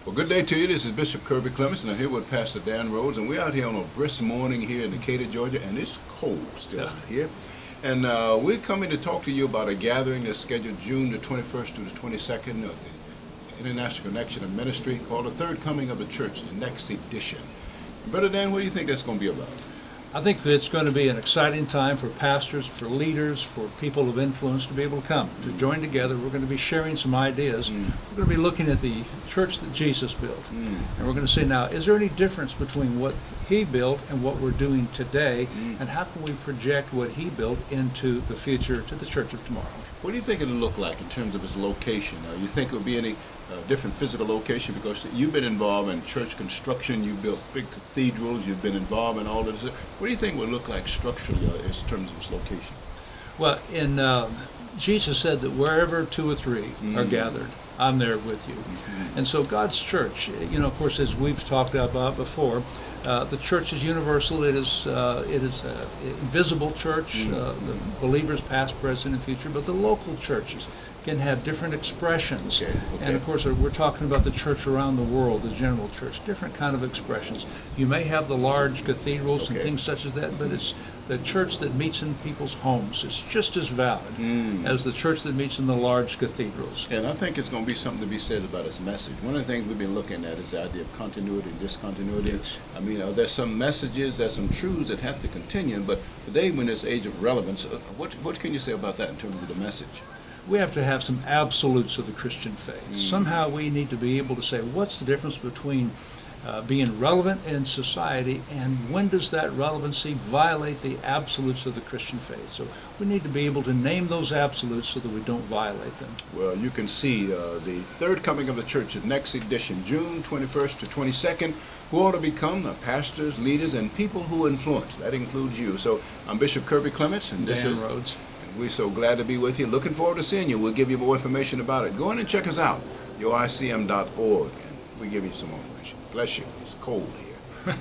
Well, good day to you. This is Bishop Kirby Clements, and I'm here with Pastor Dan Rhodes, and we're out here on a brisk morning here in Decatur, Georgia, and it's cold still out here. And we're coming to talk to you about a gathering that's scheduled June the 21st to the 22nd of the International Connection of Ministry called the Third Coming of the Church, the next edition. Brother Dan, what do you think that's going to be about? I think it's going to be an exciting time for pastors, for leaders, for people of influence to be able to come, to join together. We're going to be sharing some ideas. We're going to be looking at the church that Jesus built. And we're going to say, now, is there any difference between what he built and what we're doing today? And how can we project what he built into the future, to the church of tomorrow? What do you think it'll look like in terms of its location? You think it will be any different physical location? Because you've been involved in church construction, you built big cathedrals, you've been involved in all of this. What do you think it will look like structurally in terms of its location? Well, Jesus said that wherever two or three are gathered, I'm there with you. And so God's church, of course, as we've talked about before, the church is universal. It is a visible church, the believers past, present, and future, but the local churches can have different expressions. And of course, we're talking about the church around the world, the general church, different kind of expressions. You may have the large cathedrals and things such as that, but it's the church that meets in people's homes. It's just as valid as the church that meets in the large cathedrals. And I think it's going to be something to be said about its message. One of the things we've been looking at is the idea of continuity and discontinuity. Yes. I mean, there's some messages, there's some truths that have to continue, but today, when this age of relevance, what can you say about that in terms of the message? We have to have some absolutes of the Christian faith. Somehow we need to be able to say, what's the difference between being relevant in society and when does that relevancy violate the absolutes of the Christian faith? So we need to be able to name those absolutes so that we don't violate them. Well, you can see the Third Coming of the Church, the next edition, June 21st to 22nd, who ought to become the pastors, leaders, and people who influence. That includes you. So I'm Bishop Kirby Clements, and this is Rhodes. We're so glad to be with you. Looking forward to seeing you. We'll give you more information about it. Go in and check us out, youricm.org, and we'll give you some more information. Bless you. It's cold here.